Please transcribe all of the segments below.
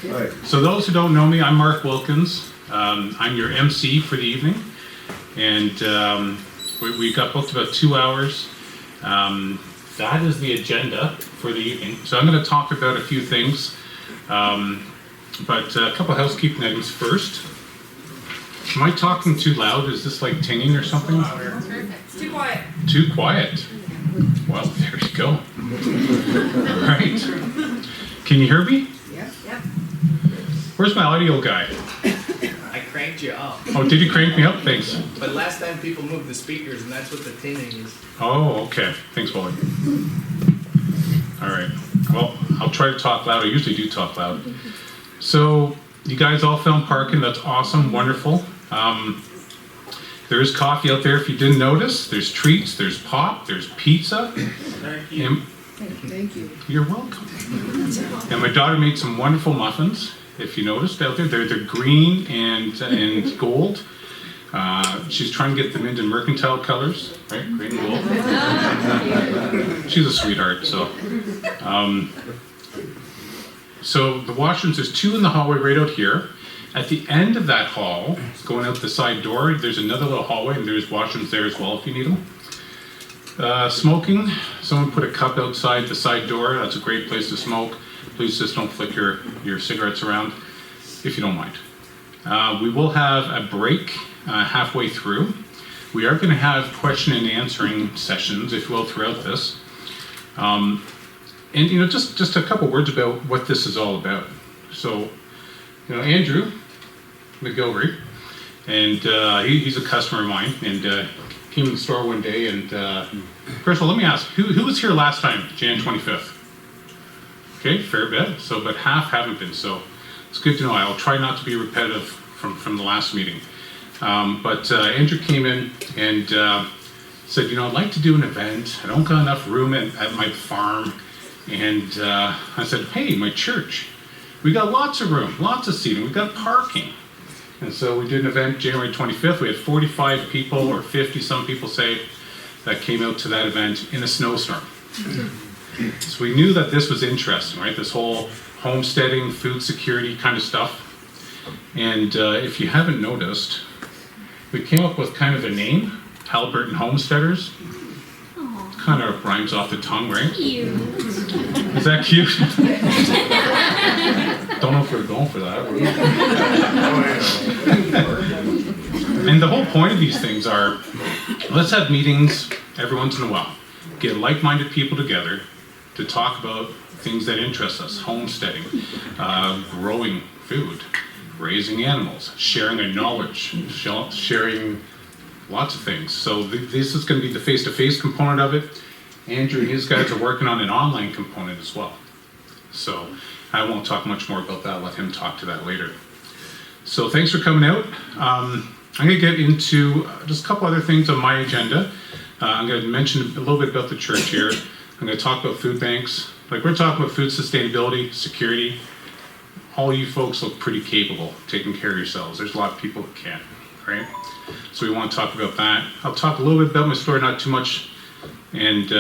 Right. So those who don't know me, I'm Mark Wilkins. I'm your MC for the evening, and we got booked about 2 hours. That is the agenda for the evening. So I'm going to talk about a few things, but a couple housekeeping items first. Am I talking too loud? Is this like tinging or something? It's too quiet. Too quiet. Well, there you go. All right. Can you hear me? Yep. Yep. Where's my audio guy? I cranked you up. Oh, did you crank me up? Thanks. But last time people moved the speakers, and that's what the tinning is. Oh, okay. Thanks, Wally. All right. Well, I'll try to talk loud. I usually do talk loud. So, you guys all found parking. That's awesome. Wonderful. There is coffee out there if you didn't notice. There's treats. There's pop. There's pizza. Thank you. Thank you. You're welcome. And my daughter made some wonderful muffins. If you noticed out there, they're green and gold. She's trying to get them into Mercantile colors, right? Green and gold. She's a sweetheart. So the washrooms, there's two in the hallway right out here. At the end of that hall, going out the side door, there's another little hallway, and there's washrooms there as well if you need them. Smoking, someone put a cup outside the side door. That's a great place to smoke. Please just don't flick your cigarettes around, if you don't mind. We will have a break halfway through. We are going to have question and answering sessions, if you will, throughout this. And just a couple words about what this is all about. So, Andrew McGillivray, and he's a customer of mine, and came in the store one day, and first of all, let me ask, who was here last time, Jan 25th? Okay, fair bit. So, but half haven't been, so it's good to know. I'll try not to be repetitive from the last meeting. But Andrew came in and said, I'd like to do an event. I don't got enough room at my farm. And I said, hey, my church, we got lots of room, lots of seating, we got parking. And so we did an event January 25th. We had 45 people, or 50, some people say, that came out to that event in a snowstorm. So we knew that this was interesting, right? This whole homesteading, food security kind of stuff. And if you haven't noticed, we came up with kind of a name, Haliburton Homesteaders. Kind of rhymes off the tongue, right? Cute. Is that cute? Don't know if we're going for that. And the whole point of these things are, let's have meetings every once in a while. Get like-minded people together to talk about things that interest us. Homesteading, growing food, raising animals, sharing our knowledge, sharing lots of things. So this is going to be the face-to-face component of it. Andrew and his guys are working on an online component as well. So I won't talk much more about that. I'll let him talk to that later. So thanks for coming out. I'm going to get into just a couple other things on my agenda. I'm going to mention a little bit about the church here. I'm going to talk about food banks. Like, we're talking about food sustainability, security. All you folks look pretty capable of taking care of yourselves. There's a lot of people that can't, right? So we want to talk about that. I'll talk a little bit about my story, not too much. And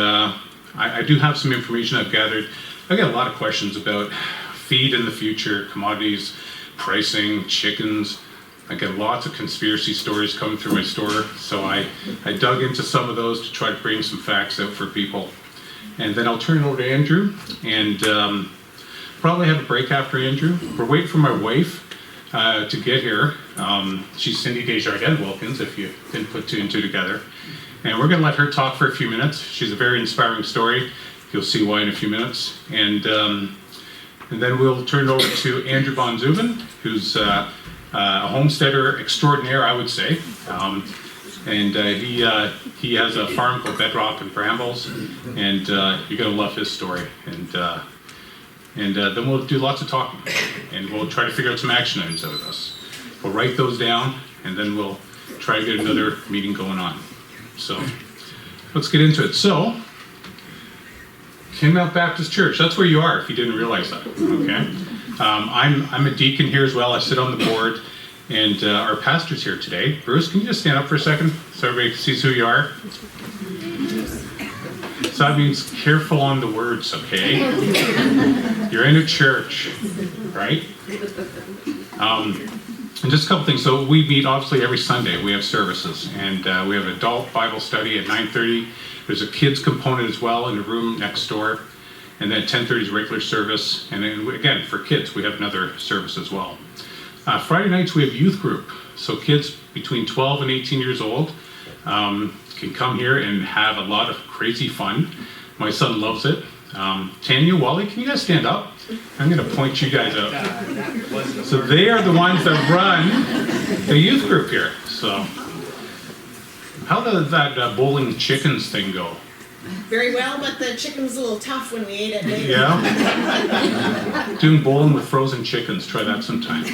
I do have some information I've gathered. I get a lot of questions about feed in the future, commodities, pricing, chickens. I get lots of conspiracy stories coming through my store. So I dug into some of those to try to bring some facts out for people. And then I'll turn it over to Andrew, and probably have a break after Andrew. We're waiting for my wife to get here. She's Cindy Wilkins, if you didn't put two and two together. And we're going to let her talk for a few minutes. She's a very inspiring story. You'll see why in a few minutes. And then we'll turn it over to Andrew von Zuben, who's a homesteader extraordinaire, I would say. And he has a farm called Bedrock and Brambles, and you're going to love his story. And then we'll do lots of talking, and we'll try to figure out some action items out of this. We'll write those down, and then we'll try to get another meeting going on. So let's get into it. So, Kinmount Baptist Church, that's where you are if you didn't realize that, okay? I'm a deacon here as well. I sit on the board, and our pastor's here today. Bruce, can you just stand up for a second so everybody sees who you are? So that means careful on the words, okay? You're in a church, right? And just a couple things. So we meet obviously every Sunday. We have services, and we have adult Bible study at 9:30. There's a kids component as well in the room next door, and then 10:30 is regular service. And then again for kids, we have another service as well. Friday nights we have youth group. So kids between 12 and 18 years old can come here and have a lot of crazy fun. My son loves it. Tanya, Wally, can you guys stand up? I'm going to point you guys out. So they are the ones that run the youth group here. So how does that bowling chickens thing go? Very well, but the chicken was a little tough when we ate it later. Yeah? Doing bowling with frozen chickens. Try that sometime.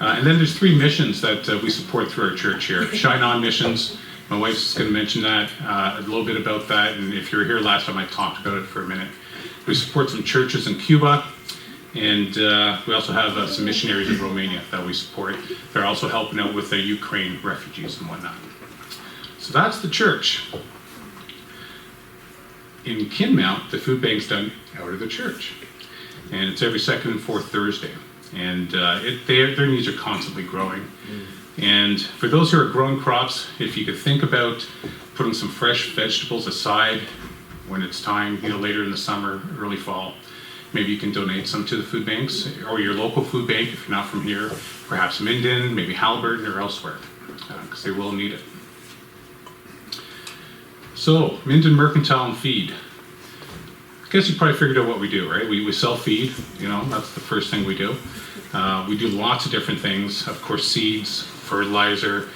And then there's 3 missions that we support through our church here. Shine On missions. My wife's going to mention that, a little bit about that. And if you were here last time, I talked about it for a minute. We support some churches in Cuba. And we also have some missionaries in Romania that we support. They're also helping out with the Ukraine refugees and whatnot. So that's the church. In Kinmount, the food bank's done out of the church. And it's every second and fourth Thursday. And their needs are constantly growing. And for those who are growing crops, if you could think about putting some fresh vegetables aside when it's time, later in the summer, early fall, maybe you can donate some to the food banks or your local food bank if you're not from here, perhaps Minden, maybe Haliburton or elsewhere, because they will need it. So, Minden, Mercantile, and Feed. I guess you probably figured out what we do, right? We sell feed, that's the first thing we do. We do lots of different things, of course, seeds, fertilizer.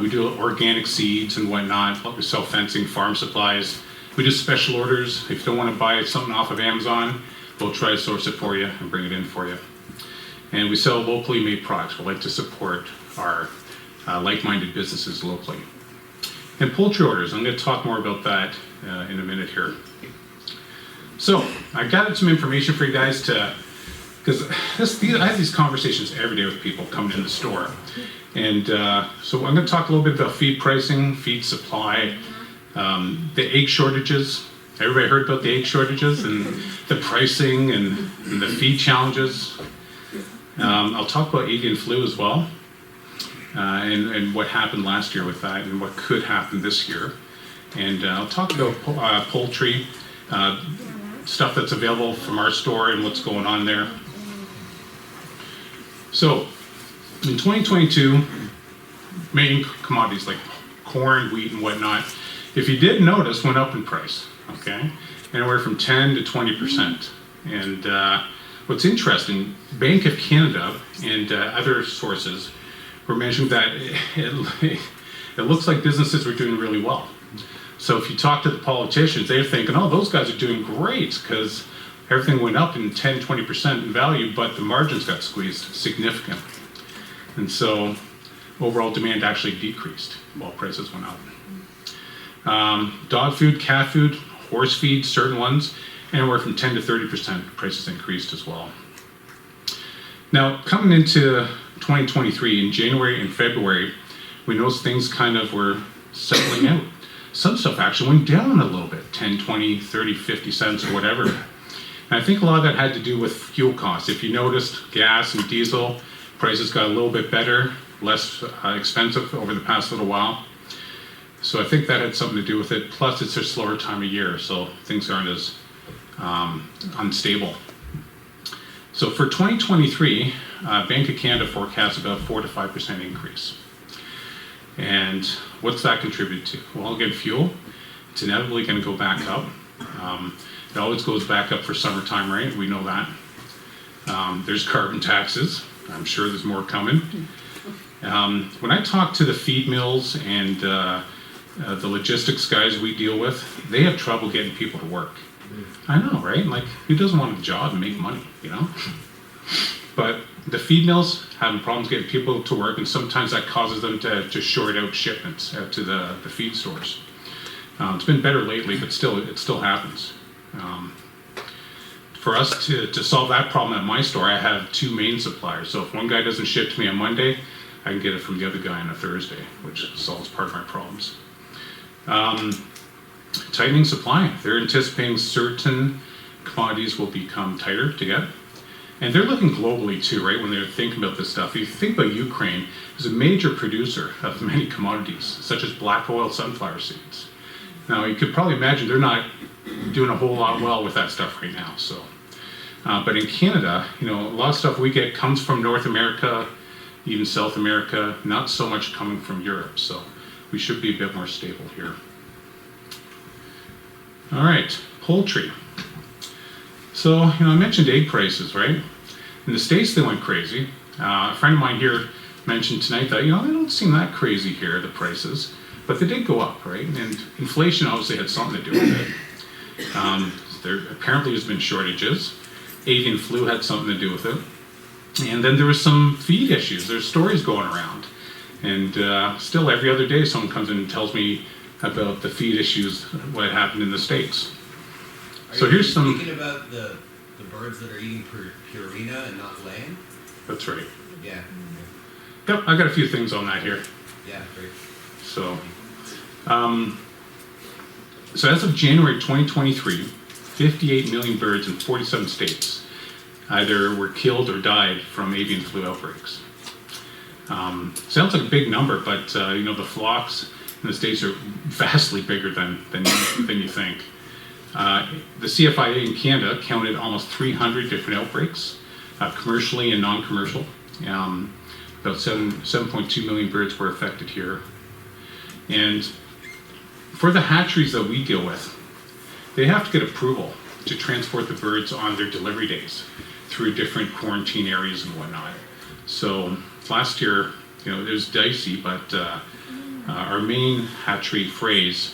We do organic seeds and whatnot. We sell fencing, farm supplies. We do special orders. If you don't want to buy something off of Amazon, we'll try to source it for you and bring it in for you. And we sell locally made products. We like to support our like-minded businesses locally. And poultry orders, I'm going to talk more about that in a minute here. So, I gathered some information for you guys because I have these conversations every day with people coming in the store. And so I'm going to talk a little bit about feed pricing, feed supply, the egg shortages. Everybody heard about the egg shortages and the pricing and the feed challenges. I'll talk about avian flu as well. And what happened last year with that and what could happen this year. And I'll talk about poultry, stuff that's available from our store and what's going on there. So, in 2022, main commodities like corn, wheat, and whatnot, if you did notice, went up in price, okay? Anywhere from 10 to 20%. And what's interesting, Bank of Canada and other sources were mentioning that it looks like businesses are doing really well. So if you talk to the politicians, they're thinking, oh, those guys are doing great because everything went up in 10, 20% in value, but the margins got squeezed significantly. And so overall demand actually decreased while prices went up. Dog food, cat food, horse feed, certain ones, anywhere from 10 to 30% prices increased as well. Now, coming into 2023, in January and February, we noticed things kind of were settling out. Some stuff actually went down a little bit, 10, 20, 30, 50 cents or whatever. And I think a lot of that had to do with fuel costs. If you noticed, gas and diesel prices got a little bit better, less expensive over the past little while. So I think that had something to do with it. Plus, it's a slower time of year, so things aren't as unstable. So for 2023, Bank of Canada forecasts about 4 to 5% increase. And what's that contribute to? Well, again, fuel, it's inevitably going to go back up. It always goes back up for summertime, right? We know that. There's carbon taxes. I'm sure there's more coming. When I talk to the feed mills and the logistics guys we deal with, they have trouble getting people to work. I know, right? Like, who doesn't want a job and make money, But the feed mills having problems getting people to work, and sometimes that causes them to short out shipments out to the feed stores. It's been better lately, but still, it still happens. For us to solve that problem at my store, I have 2 main suppliers. So if one guy doesn't ship to me on Monday, I can get it from the other guy on a Thursday, which solves part of my problems. tightening supply. They're anticipating certain commodities will become tighter to get. And they're looking globally too, right? When they're thinking about this stuff. If you think about Ukraine, is a major producer of many commodities, such as black oil sunflower seeds. Now, you could probably imagine they're not doing a whole lot well with that stuff right now. So, but in Canada, a lot of stuff we get comes from North America, even South America, not so much coming from Europe. So we should be a bit more stable here. All right, poultry. So, I mentioned egg prices, right? In the States, they went crazy. A friend of mine here mentioned tonight that, they don't seem that crazy here, the prices, but they did go up, right? And inflation obviously had something to do with it. There apparently has been shortages. Avian flu had something to do with it. And then there was some feed issues. There's stories going around. And still every other day someone comes in and tells me about the feed issues, what happened in the States. So here's some. Speaking about the birds that are eating purina and not laying. That's right. Yeah. Yep, I got a few things on that here. Yeah, great. So, so as of January 2023, 58 million birds in 47 states either were killed or died from avian flu outbreaks. Sounds like a big number, but the flocks in the states are vastly bigger than you think. The CFIA in Canada counted almost 300 different outbreaks, commercially and non-commercial. About 7.2 million birds were affected here. And for the hatcheries that we deal with, they have to get approval to transport the birds on their delivery days through different quarantine areas and whatnot. So last year, it was dicey, but our main hatchery phrase,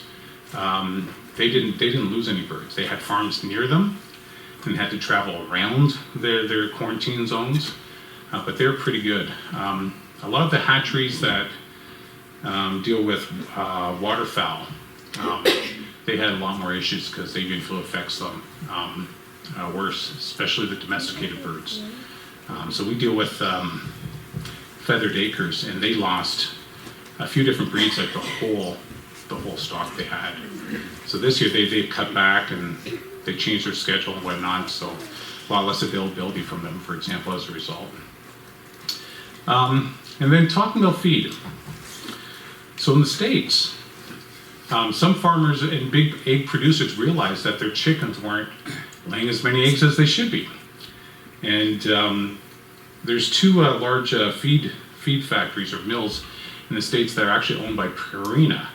they didn't lose any birds. They had farms near them and had to travel around their quarantine zones, but they're pretty good. A lot of the hatcheries that deal with waterfowl, they had a lot more issues because avian flu affects them worse, especially the domesticated birds. So we deal with feathered acres, and they lost a few different breeds, like the whole stock they had. So this year they cut back and they changed their schedule and whatnot, so a lot less availability from them, for example, as a result. And then talking about feed. So in the States, some farmers and big egg producers realized that their chickens weren't laying as many eggs as they should be. And there's two large feed factories or mills in the States that are actually owned by Purina.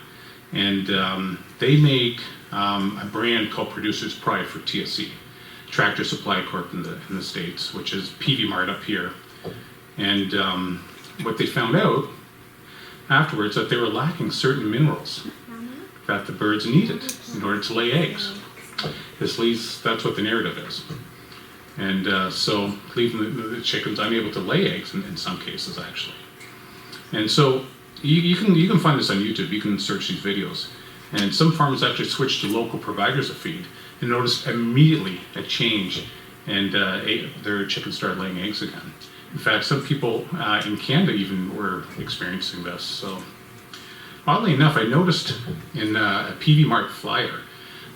And they make a brand called Producer's Pride for TSC, Tractor Supply Corp in the States, which is PV Mart up here. And what they found out afterwards, that they were lacking certain minerals that the birds needed in order to lay eggs. At least that's what the narrative is. And so leaving the chickens unable to lay eggs in some cases, actually. And so you can find this on YouTube. You can search these videos. And some farmers actually switched to local providers of feed and noticed immediately a change, and their chickens started laying eggs again. In fact, some people in Canada even were experiencing this. So oddly enough, I noticed in a PV Mart flyer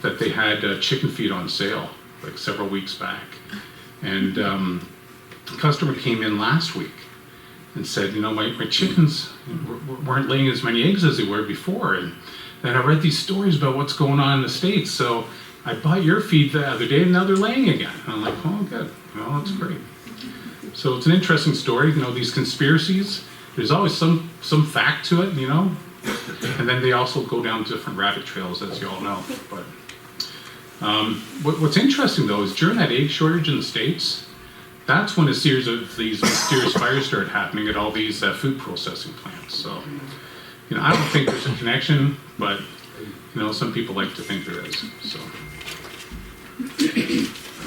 that they had chicken feed on sale like several weeks back. And a customer came in last week and said, my chickens weren't laying as many eggs as they were before. And then I read these stories about what's going on in the States. So I bought your feed the other day and now they're laying again. And I'm like, oh, good. Well, that's great. So it's an interesting story. These conspiracies, there's always some fact to it, and then they also go down different rabbit trails, as you all know. But what's interesting, though, is during that egg shortage in the States, that's when a series of these mysterious fires started happening at all these food processing plants. So, I don't think there's a connection, but, some people like to think there is.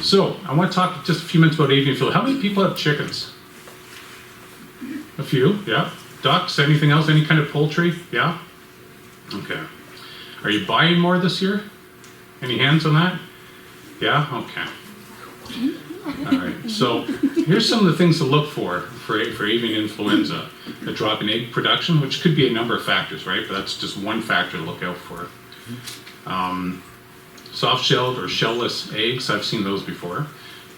So I want to talk just a few minutes about avian flu. How many people have chickens? A few, yeah. Ducks, anything else? Any kind of poultry? Yeah? Okay. Are you buying more this year? Any hands on that? Yeah? Okay. All right. So here's some of the things to look for avian influenza. A drop in egg production, which could be a number of factors, right? But that's just one factor to look out for. Soft-shelled or shell-less eggs, I've seen those before.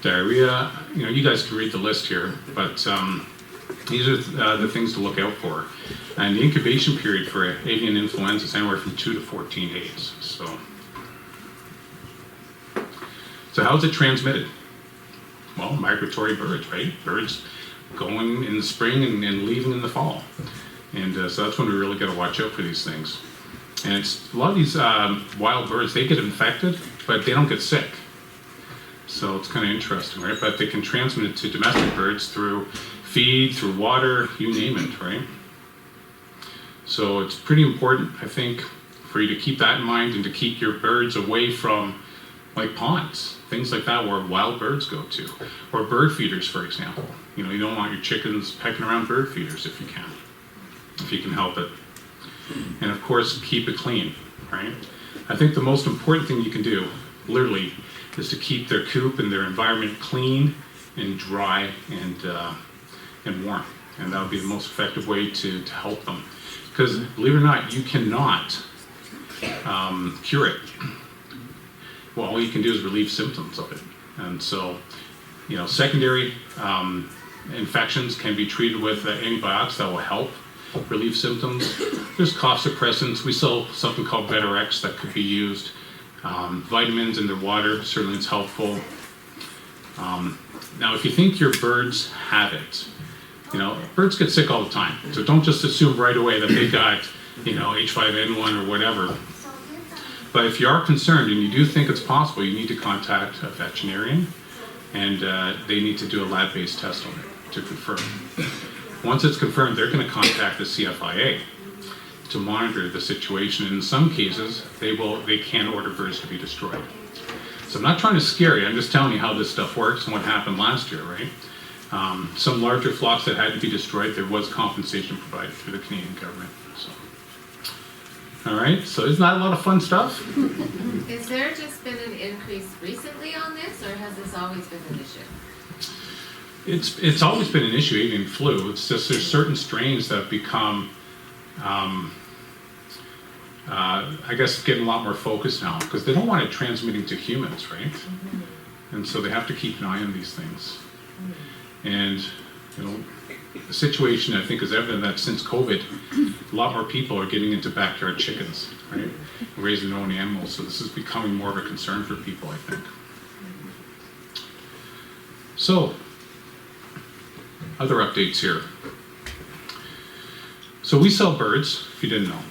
Diarrhea, you guys can read the list here, but these are the things to look out for. And the incubation period for avian influenza is anywhere from 2 to 14 days. So how's it transmitted? Well, migratory birds, right? Birds going in the spring and leaving in the fall. And so that's when we really got to watch out for these things. And a lot of these wild birds, they get infected, but they don't get sick. So it's kind of interesting, right? But they can transmit it to domestic birds through feed, through water, you name it, right? So it's pretty important, I think, for you to keep that in mind and to keep your birds away from like ponds, things like that where wild birds go to, or bird feeders, for example. You don't want your chickens pecking around bird feeders if you can help it. And of course, keep it clean, right? I think the most important thing you can do, literally, is to keep their coop and their environment clean and dry and warm. And that would be the most effective way to help them. Because believe it or not, you cannot cure it. Well, all you can do is relieve symptoms of it. And so, secondary infections can be treated with antibiotics that will help relieve symptoms. There's cough suppressants. We sell something called Veterex that could be used. Vitamins in their water, certainly it's helpful. Now, if you think your birds have it, birds get sick all the time. So don't just assume right away that they got, H5N1 or whatever. But if you are concerned and you do think it's possible, you need to contact a veterinarian, and they need to do a lab-based test on it to confirm. Once it's confirmed, they're going to contact the CFIA to monitor the situation. In some cases, they can order birds to be destroyed. So I'm not trying to scare you. I'm just telling you how this stuff works and what happened last year, right? Some larger flocks that had to be destroyed, there was compensation provided through the Canadian government. All right, so isn't that a lot of fun stuff? Is there just been an increase recently on this, or has this always been an issue? It's always been an issue, avian flu. It's just there's certain strains that have become, I guess, getting a lot more focused now because they don't want it transmitting to humans, right? Mm-hmm. And so they have to keep an eye on these things. Mm-hmm. And the situation, I think, is evident that since COVID, a lot more people are getting into backyard chickens, right? Raising their own animals. So this is becoming more of a concern for people, I think. So, other updates here. So we sell birds, if you didn't know.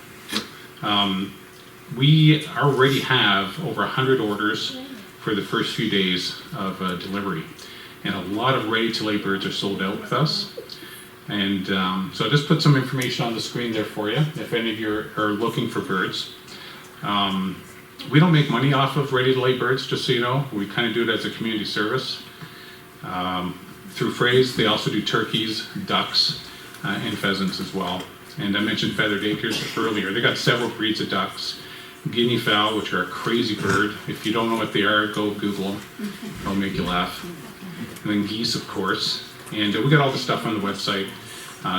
We already have over 100 orders for the first few days of delivery. And a lot of ready-to-lay birds are sold out with us. And so I just put some information on the screen there for you, if any of you are looking for birds. We don't make money off of ready-to-lay birds, just so you know. We kind of do it as a community service. Through Phrase, they also do turkeys, ducks, and pheasants as well. And I mentioned feathered acres earlier. They got several breeds of ducks. Guinea fowl, which are a crazy bird. If you don't know what they are, go Google them. It'll make you laugh. And then geese, of course. And we got all the stuff on the website.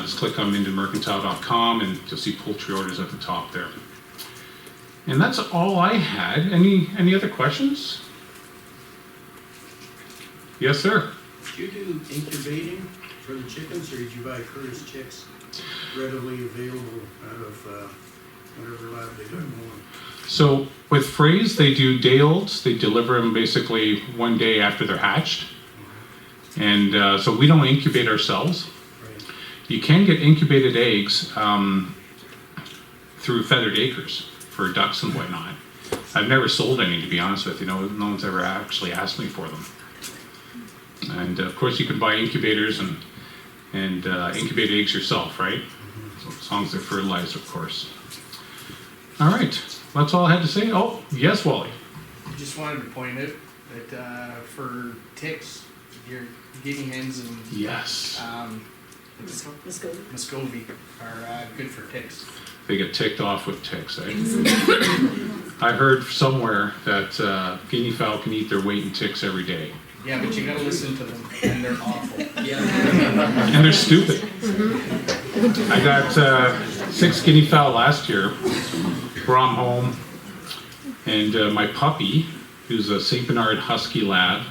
Just click on mindenmercantile.com and you'll see poultry orders at the top there. And that's all I had. Any other questions? Yes, sir. Did you do incubating for the chickens, or did you buy Curtis chicks readily available out of whatever lab they got going? So with Phrase, they do day olds. They deliver them basically one day after they're hatched. And so we don't incubate ourselves. Right. You can get incubated eggs through feathered acres for ducks and whatnot. I've never sold any, to be honest with you. No one's ever actually asked me for them. And of course, you can buy incubators and incubate eggs yourself, right? So as long as they're fertilized, of course. All right, that's all I had to say. Oh, yes, Wally. I just wanted to point out that for ticks, your guinea hens and Yes. Muscovy are good for ticks. They get ticked off with ticks, eh? I heard somewhere that guinea fowl can eat their weight in ticks every day. Yeah, but you gotta listen to them, and they're awful. And they're stupid. I got 6 guinea fowl last year, brought them home, And my puppy, who's a St. Bernard Husky Lab,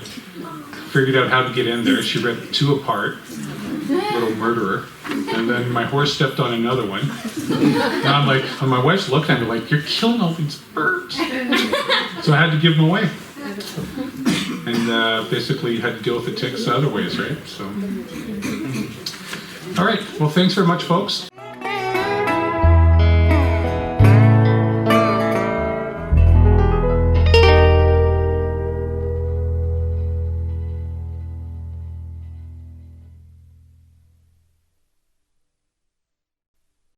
figured out how to get in there. She ripped two apart, little murderer. And then my horse stepped on another one. And I'm like, and my wife's looking at me like, you're killing all these birds. So I had to give them away. And basically had to deal with the ticks other ways, right? So, all right. Well, thanks very much, folks.